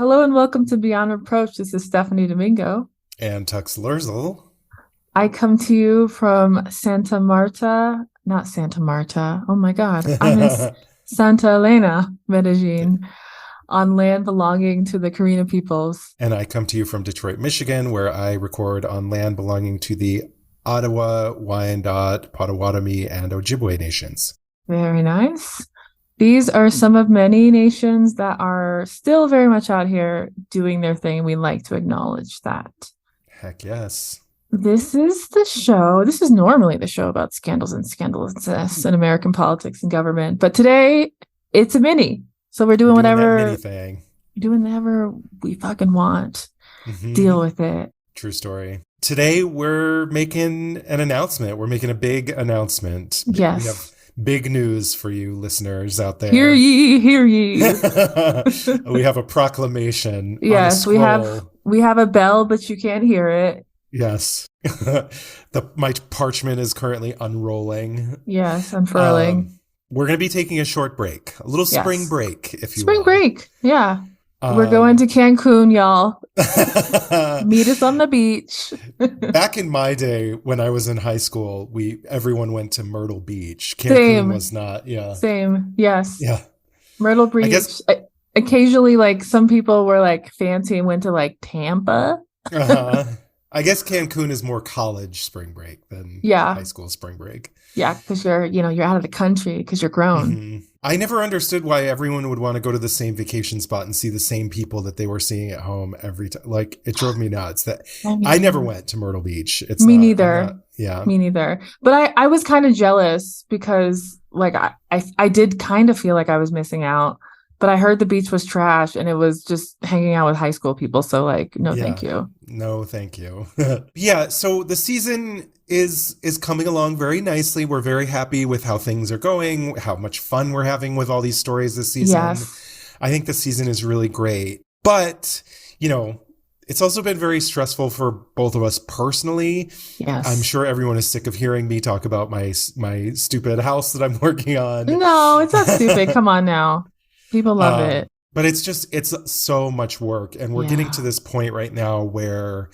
Hello and welcome to Beyond Reproach. This is Stephanie Domingo. And Tux Lurzel. I come to you from Santa Marta, not Santa Marta. Oh my God. I'm in Santa Elena, Medellin, on land belonging to the Carina peoples. And I come to you from Detroit, Michigan, where I record on land belonging to the Ottawa, Wyandot, Potawatomi, and Ojibwe nations. Very nice. These are some of many nations that are still very much out here doing their thing. We like to acknowledge that. Heck yes. This is the show. This is normally the show about scandals and scandalousness in American politics and government. But today it's a mini. So we're doing whatever we fucking want. Mm-hmm. Deal with it. True story. Today we're making an announcement. We're making a big announcement. Yes. We have big news for you listeners out there. Hear ye, hear ye. We have a proclamation. Yes, we have a bell, but you can't hear it. Yes. My parchment is currently unrolling. Yes, unfurling. We're going to be taking a short break, a little spring break, if you will. Spring break, yeah. We're going to Cancun, y'all. Meet us on the beach. Back in my day, when I was in high school, everyone went to Myrtle Beach. Cancun was not, yeah. Same, yes. Yeah. Myrtle Beach. Occasionally, like, some people were, like, fancy and went to, like, Tampa. I guess Cancun is more college spring break than high school spring break. Yeah, because you're out of the country because you're grown. Mm-hmm. I never understood why everyone would want to go to the same vacation spot and see the same people that they were seeing at home every time. Like, it drove me nuts that I never went to Myrtle Beach. Me neither. Me neither. But I was kind of jealous because, like, I did kind of feel like I was missing out. But I heard the beach was trash and it was just hanging out with high school people. So, like, no, thank you. No, thank you. Yeah. So the season is coming along very nicely. We're very happy with how things are going, how much fun we're having with all these stories this season. Yes. I think the season is really great. But, it's also been very stressful for both of us personally. Yes. I'm sure everyone is sick of hearing me talk about my stupid house that I'm working on. No, it's not stupid. Come on now. People love it. But it's so much work. And we're getting to this point right now where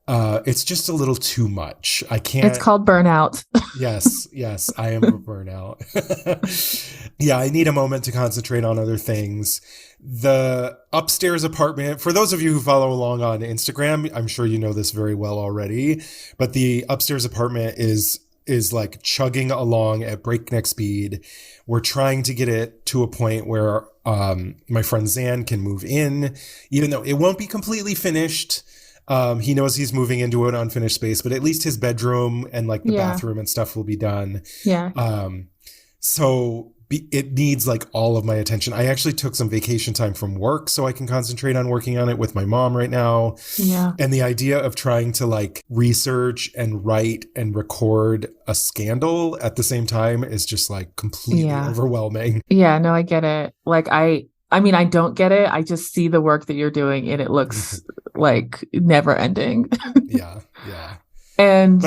it's just a little too much. I can't. It's called burnout. Yes, I am a burnout. Yeah, I need a moment to concentrate on other things. The upstairs apartment, for those of you who follow along on Instagram, I'm sure you know this very well already, but the upstairs apartment is like chugging along at breakneck speed. We're trying to get it to a point where my friend Zan can move in, even though it won't be completely finished. He knows he's moving into an unfinished space, but at least his bedroom and like the bathroom and stuff will be done. Yeah. It needs like all of my attention. I actually took some vacation time from work so I can concentrate on working on it with my mom right now. Yeah. And the idea of trying to like research and write and record a scandal at the same time is just like completely overwhelming. Yeah, no, I get it. Like I mean, I don't get it. I just see the work that you're doing and it looks like never ending. Yeah. And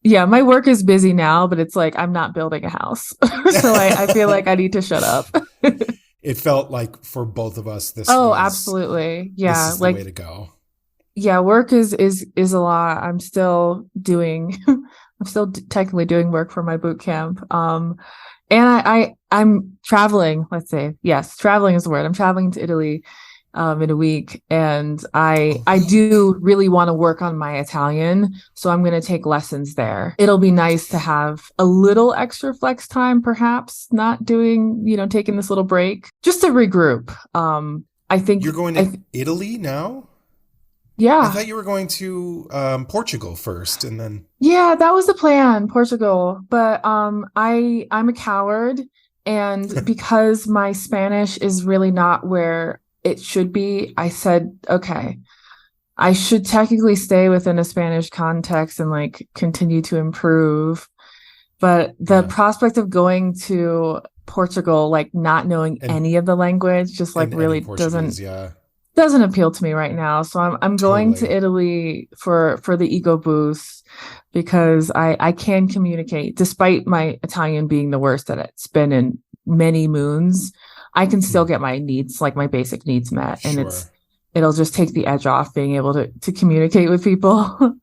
my work is busy now, but it's like I'm not building a house. So I feel like I need to shut up. It felt like for both of us absolutely. Yeah. This is the way to go. Yeah, work is a lot. I'm still technically doing work for my boot camp. And I'm traveling, let's say. Yes, traveling is the word. I'm traveling to Italy in a week, and I do really want to work on my Italian, so I'm going to take lessons there. It'll be nice to have a little extra flex time, perhaps not doing, taking this little break just to regroup. I think you're going to Italy now. Yeah, I thought you were going to Portugal first, and then that was the plan, Portugal. But I'm a coward, and because my Spanish is really not where it should be, I said, okay, I should technically stay within a Spanish context and like continue to improve. But the prospect of going to Portugal, like not knowing any of the language, just like really doesn't appeal to me right now. So I'm going to Italy for the ego boost because I can communicate despite my Italian being the worst that it's been in many moons. I can still get my needs, like my basic needs met. And it'll just take the edge off being able to communicate with people.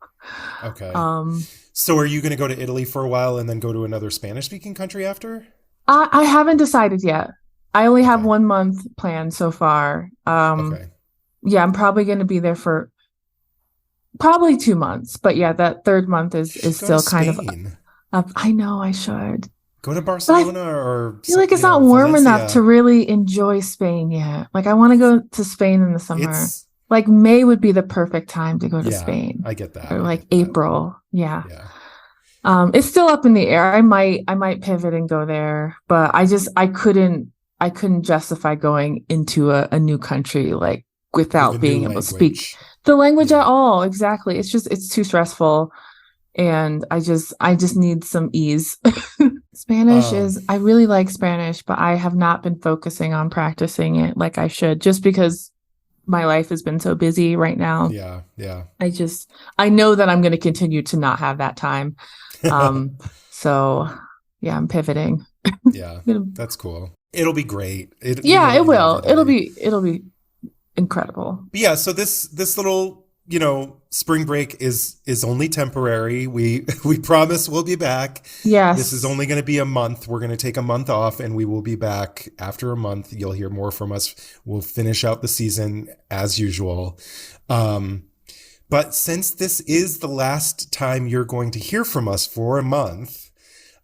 Okay. um, So are you going to go to Italy for a while and then go to another Spanish-speaking country after? I haven't decided yet. I only have Okay. 1 month planned so far. Okay. Yeah, I'm probably going to be there for probably 2 months. But yeah, that third month is You should go to still kind of Spain. up. I know I should. Go to But I Barcelona or, feel like it's you not know, warm enough to Valencia. really enjoy Spain yet. Like I want to go to Spain in the summer. It's, Like May would be the perfect time to go to yeah, Spain. I get that. Or I like get that. April. Yeah. Yeah. It's still up in the air. I might pivot and go there, but I couldn't justify going into a new country like With a without new being able to speak language. the language at Yeah. all. Exactly. It's too stressful, and I just need some ease. Um, I really like Spanish, but I have not been focusing on practicing it like I should, just because my life has been so busy right now. yeah. Yeah. I know that I'm going to continue to not have that time. Um, so yeah, I'm pivoting. Yeah. Gonna- That's cool. It'll be great. You know Yeah, that it you love will. Italy. It'll be incredible. But yeah, so this little, you know, spring break is only temporary. We promise we'll be back. This is Yes. only going to be a month. We're going to take a month off and we will be back after a month. You'll hear more from us. We'll finish out the season as usual. Um, but since this is the last time you're going to hear from us for a month,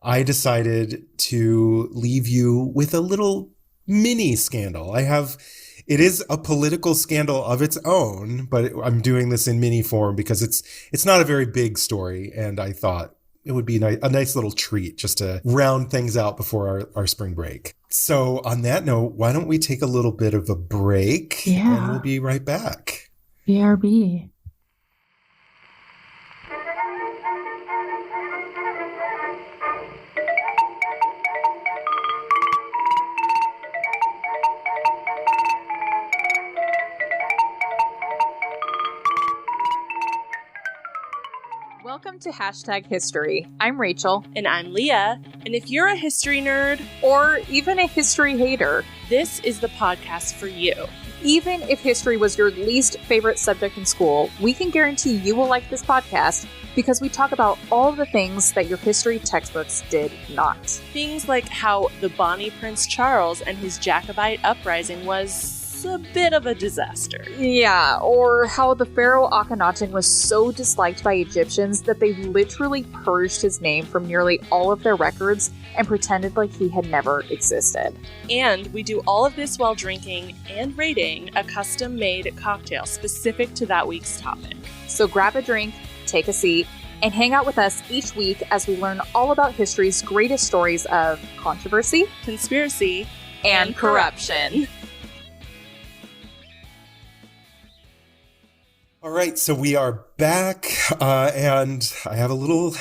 I decided to leave you with a little mini scandal. It is a political scandal of its own, but I'm doing this in mini form because it's not a very big story. And I thought it would be a nice little treat just to round things out before our spring break. So on that note, why don't we take a little bit of a break and we'll Yeah. be right back. BRB. Welcome to Hashtag History. I'm Rachel, And I'm Leah. And if you're a history nerd, or even a history hater, this is the podcast for you. even if history was your least favorite subject in school, we can guarantee you will like this podcast because we talk about all the things that your history textbooks did not. Things like how the Bonnie Prince Charles and his Jacobite uprising was a bit of a disaster. Yeah, or how the pharaoh Akhenaten was so disliked by Egyptians that they literally purged his name from nearly all of their records and pretended like he had never existed. And we do all of this while drinking and rating a custom-made cocktail specific to that week's topic. So grab a drink, take a seat, and hang out with us each week as we learn all about history's greatest stories of controversy Conspiracy and corruption. All right, so we are back, and I have a little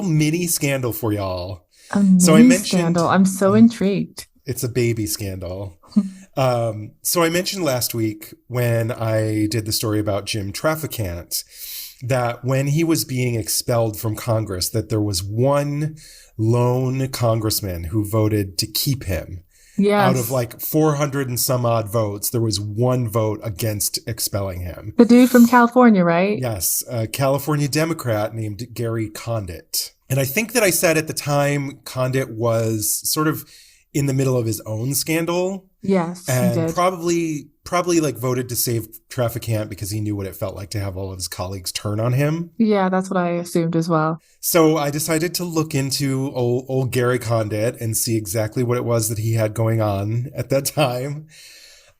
mini scandal for y'all. A mini So I mentioned scandal. I'm so intrigued. it's a baby scandal. So I mentioned last week when I did the story about Jim Traficant that when he was being expelled from Congress, that there was one lone congressman who voted to keep him. Yes. Out of like 400 and some odd votes, there was one vote against expelling him. The dude from California, right? Yes, a California Democrat named Garry Condit. And I think that I said at the time Condit was sort of in the middle of his own scandal Yes, he and did. probably like voted to save Traficant because he knew what it felt like to have all of his colleagues turn on him. Yeah, that's what I assumed as well. So I decided to look into old Garry Condit and see exactly what it was that he had going on at that time.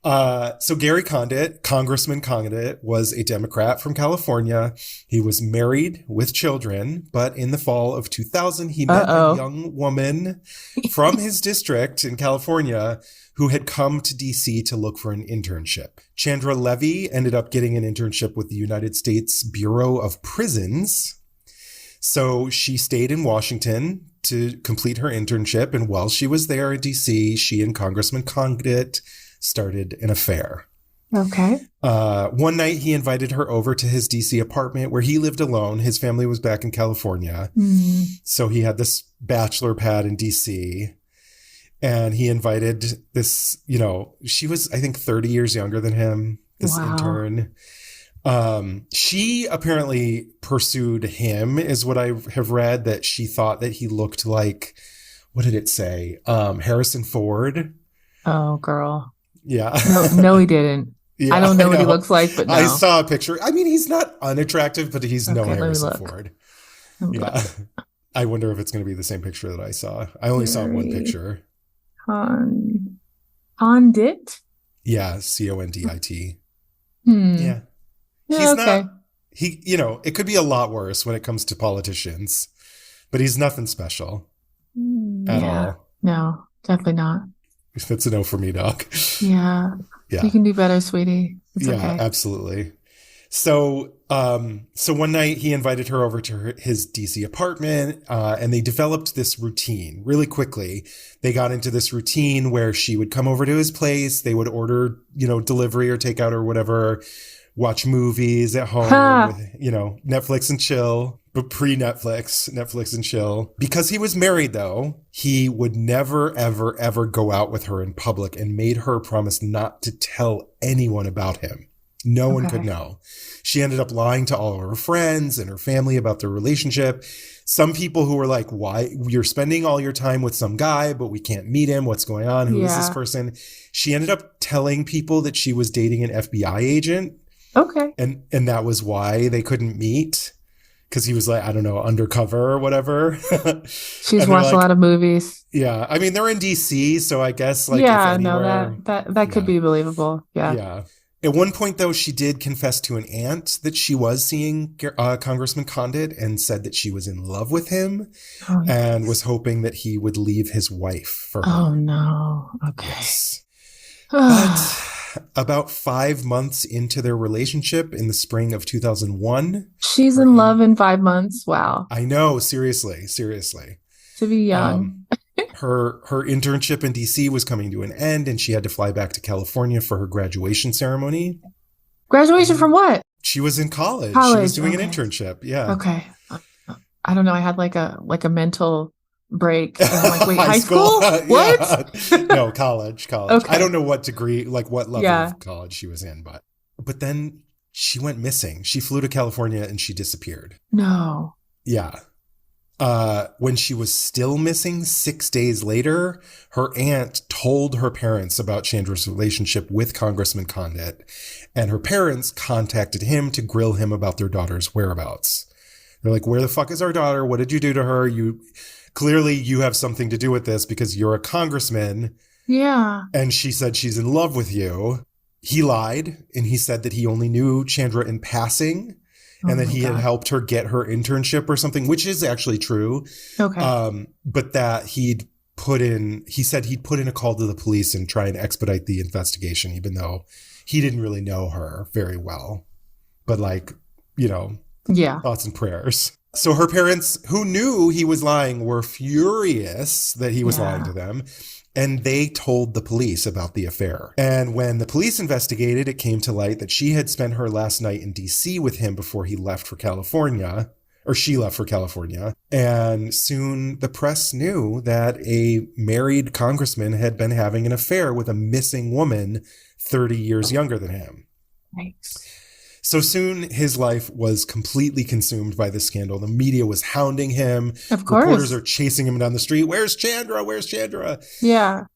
So Garry Condit, Congressman Condit, was a Democrat from California. He was married with children, but in the fall of 2000, he met Uh-oh. a young woman from his district in California who had come to DC to look for an internship. Chandra Levy ended up getting an internship with the United States Bureau of Prisons. So she stayed in Washington to complete her internship. And while she was there in DC, she and Congressman Condit started an affair. Okay. One night he invited her over to his DC apartment where he lived alone. His family was back in California. Mm. So he had this bachelor pad in DC. And he invited this, she was, I think, 30 years younger than him, this Wow. intern. She apparently pursued him, is what I have read, that she thought that he looked like, what did it say? Harrison Ford. Oh, girl. Yeah. No, he didn't. Yeah, I don't know I what he know. looks like, but I no. saw a picture. I mean, he's not unattractive, but he's no Okay, let me Harrison look. Ford. Let me Yeah. look. I wonder if it's going to be the same picture that I saw. I only saw one Gary picture. Condit? Yeah, Condit. Hmm. Yeah. Yeah, He's okay. not, it could be a lot worse when it comes to politicians, but he's nothing special at Yeah. all. No, definitely not. That's a no for me, dog. Yeah. Yeah. You can do better, sweetie. It's Yeah, okay. absolutely. So one night he invited her over to his DC apartment, and they developed this routine really quickly. They got into this routine where she would come over to his place. They would order, delivery or takeout or whatever, watch movies at home Ha! with, Netflix and chill, but Netflix and chill. Because he was married though, he would never, ever, ever go out with her in public and made her promise not to tell anyone about him. No one could Okay. know. She ended up lying to all of her friends and her family about their relationship. Some people who were like, why you're spending all your time with some guy, but we can't meet him. What's going on? Who is this Yeah. person? She ended up telling people that she was dating an FBI agent. Okay. And that was why they couldn't meet. Because he was like, I don't know, undercover or whatever. She's And they're watched a like, lot of movies. yeah. I mean, they're in DC, so I guess like Yeah, if no, anywhere. that could Yeah. be believable. Yeah. Yeah. At one point, though, she did confess to an aunt that she was seeing Congressman Condit and said that she was in love with him Oh, and was hoping that he would leave his wife for her. oh no. Okay. Yes. But about 5 months into their relationship in the spring of 2001, She's her in aunt- love in 5 months. Wow. I know, seriously. To be young. Her internship in DC was coming to an end and she had to fly back to California for her graduation ceremony. Graduation from what? She was in college. She College, was doing okay. an internship. Yeah. Okay. I don't know. I had like a mental break. And I'm like, wait, high school? What? Yeah. No, college. Okay. I don't know what degree, like what level Yeah. of college she was in, but then she went missing. She flew to California and she disappeared. No. Yeah. When she was still missing 6 days later, her aunt told her parents about Chandra's relationship with Congressman Condit, and her parents contacted him to grill him about their daughter's whereabouts. They're like, where the fuck is our daughter? What did you do to her? Clearly you have something to do with this because you're a congressman. Yeah. And she said she's in love with you. He lied, and he said that he only knew Chandra in passing. Oh And that my he had God. helped her get her internship or something, which is actually true. Okay. But that he said he'd put in a call to the police and try and expedite the investigation, even though he didn't really know her very well. But Yeah. thoughts and prayers. So her parents, who knew he was lying, were furious that he was lying to them. And they told the police about the affair. And when the police investigated, it came to light that she had spent her last night in DC with him before he left for California, or she left for California. And soon the press knew that a married congressman had been having an affair with a missing woman 30 years younger than him. Thanks. So soon his life was completely consumed by this scandal. The media was hounding him. Of course. Reporters are chasing him down the street. Where's Chandra? Where's Chandra? Yeah.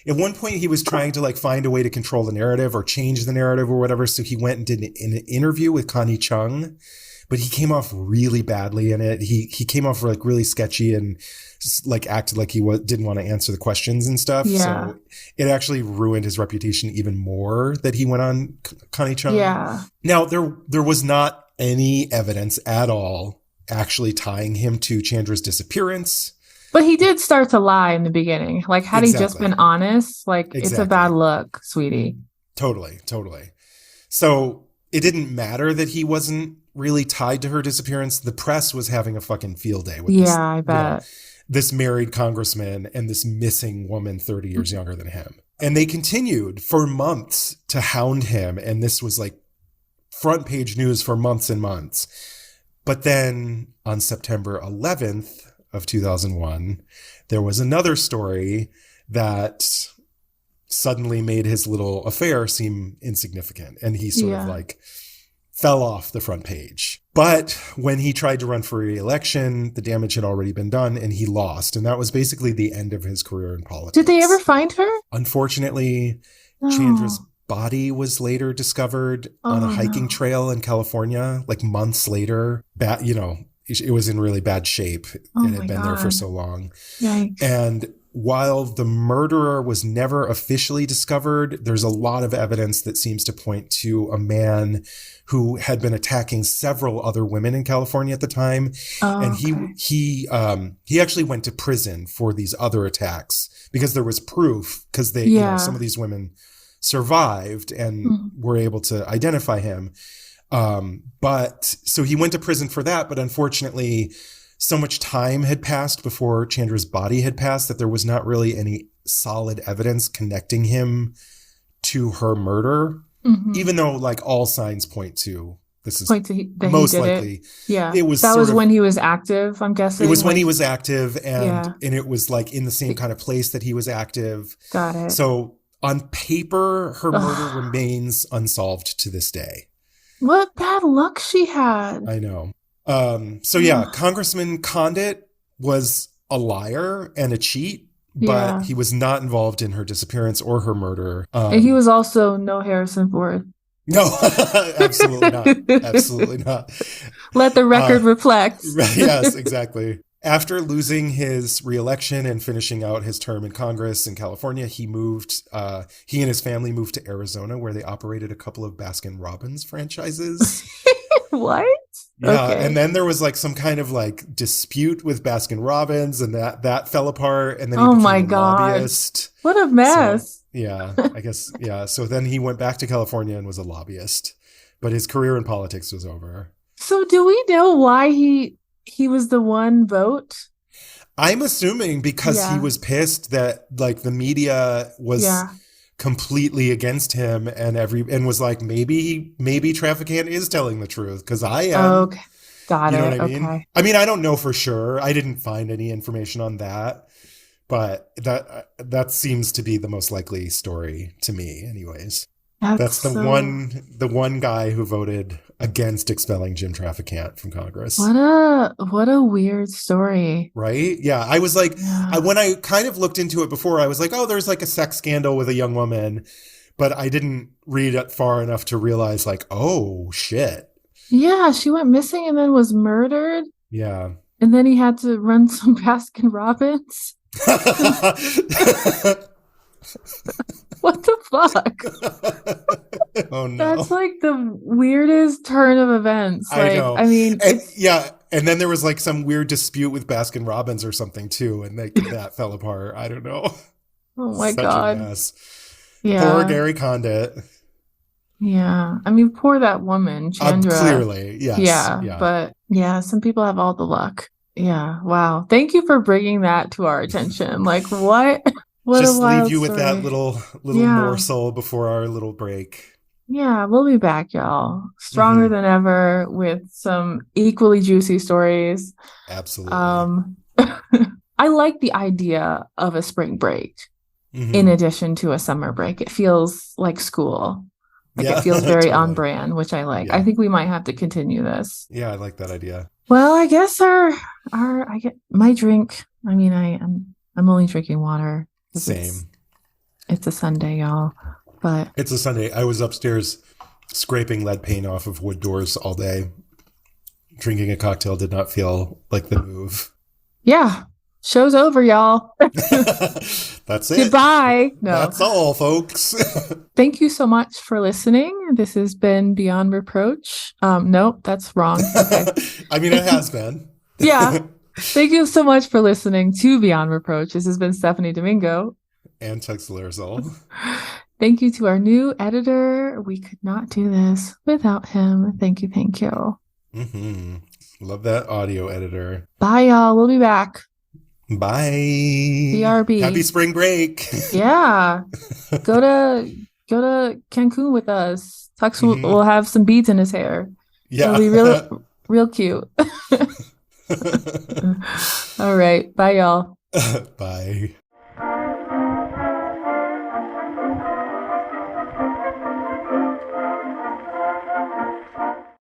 At one point he was trying to find a way to control the narrative or change the narrative or whatever. So he went and did an interview with Connie Chung, but he came off really badly in it. He came off really sketchy and acted like he didn't want to answer the questions and stuff. Yeah. So it actually ruined his reputation even more that he went on Connie Chung. Yeah. Now there was not any evidence at all actually tying him to Chandra's disappearance. But he did start to lie in the beginning. Had he just Exactly. been honest, it's a bad look, sweetie. Totally. So it didn't matter that he wasn't really tied to her disappearance. The press was having a fucking field day with this, I bet. this married congressman and this missing woman 30 years younger than him. And they continued for months to hound him. And this was front page news for months and months. But then on September 11th of 2001, there was another story that suddenly made his little affair seem insignificant. And he sort of Yeah. like fell off the front page. But when he tried to run for re-election, the damage had already been done and he lost. And that was basically the end of his career in politics. Did they ever find her? Unfortunately, No. Chandra's body was later discovered on a hiking trail in California, like months later. It was in really bad shape. Oh It had my been there for God. so long. Yikes. And while the murderer was never officially discovered, there's a lot of evidence that seems to point to a man who had been attacking several other women in California at the time. And he actually went to prison for these other attacks because there was proof, because some of these women survived and were able to identify him. But so he went to prison for that, but unfortunately so much time had passed before Chandra's body had passed that there was not really any solid evidence connecting him to her murder, even though like all signs point to this is most likely. Yeah. It was that was when he was active, I'm guessing. It was when he was active and it was like in the same kind of place that he was active. Got it. So on paper, her murder remains unsolved to this day. What bad luck she had. I know. Congressman Condit was a liar and a cheat, but he was not involved in her disappearance or her murder. And he was also no Harrison Ford. No, absolutely not. Absolutely not. Let the record reflect. Yes, exactly. After losing his re-election and finishing out his term in Congress in California, he and his family moved to Arizona, where they operated a couple of Baskin-Robbins franchises. What? Yeah, okay. And then there was like some kind of like dispute with Baskin-Robbins, and that fell apart. And then he became a lobbyist. What a mess! So, yeah, I guess So then he went back to California and was a lobbyist, but his career in politics was over. So do we know why he was the one vote? I'm assuming because he was pissed that like the media was completely against him and was like, maybe Traficant is telling the truth because I am. Okay. Got it. You know what I mean? Okay. I mean, I don't know for sure. I didn't find any information on that, but that seems to be the most likely story to me anyways. That's the one guy who voted against expelling Jim Traficant from Congress. What a weird story. Right? Yeah. I was like, when I kind of looked into it before, I was like, oh, there's like a sex scandal with a young woman, but I didn't read it far enough to realize like, oh shit. Yeah, she went missing and then was murdered. Yeah. And then he had to run some Baskin-Robbins. What the fuck? Oh no. That's like the weirdest turn of events. Like, I know. I mean, and then there was like some weird dispute with Baskin-Robbins or something too, and that fell apart. I don't know. Oh my Such God. a mess. Yeah. Poor Garry Condit. Yeah. I mean, poor that woman, Chandra. Clearly, yes. Yeah. But yeah, some people have all the luck. Yeah. Wow. Thank you for bringing that to our attention. Like, what? What Just a wild leave you with story. that little morsel before our little break. Yeah, we'll be back, y'all. Stronger than ever with some equally juicy stories. Absolutely. I like the idea of a spring break in addition to a summer break. It feels like school. Like it feels very on brand, which I like. Yeah. I think we might have to continue this. Yeah, I like that idea. Well, I guess I get my drink. I mean, I'm only drinking water. Same. It's a Sunday, y'all. But it's a Sunday. I was upstairs scraping lead paint off of wood doors all day. Drinking a cocktail did not feel like the move. Yeah. Show's over, y'all. That's it. Goodbye. No. That's all, folks. Thank you so much for listening. This has been Beyond Reproach. Nope, that's wrong. Okay. I mean, it has been. Yeah. Thank you so much for listening to Beyond Reproach. This has been Stephanie Domingo. And Tux Larzol. Thank you to our new editor. We could not do this without him. Thank you. Thank you. Mm-hmm. Love that audio editor. Bye, y'all. We'll be back. Bye. BRB. Happy spring break. Yeah. Go to Cancun with us. Tux will have some beads in his hair. Yeah. It'll be real cute. All right. Bye, y'all. Bye.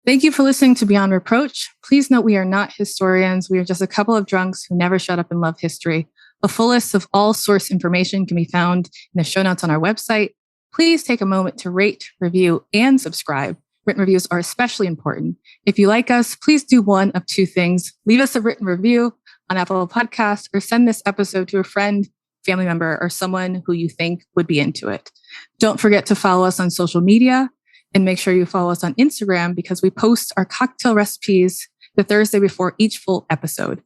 Thank you for listening to Beyond Reproach. Please note we are not historians. We are just a couple of drunks who never shut up and love history. A full list of all source information can be found in the show notes on our website. Please take a moment to rate, review, and subscribe. Written reviews are especially important. If you like us, please do one of two things. Leave us a written review on Apple Podcasts or send this episode to a friend, family member, or someone who you think would be into it. Don't forget to follow us on social media and make sure you follow us on Instagram because we post our cocktail recipes the Thursday before each full episode.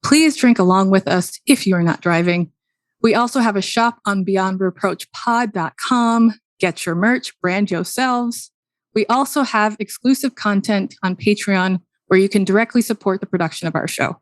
Please drink along with us if you are not driving. We also have a shop on beyondreproachpod.com. Get your merch, brand yourselves. We also have exclusive content on Patreon where you can directly support the production of our show.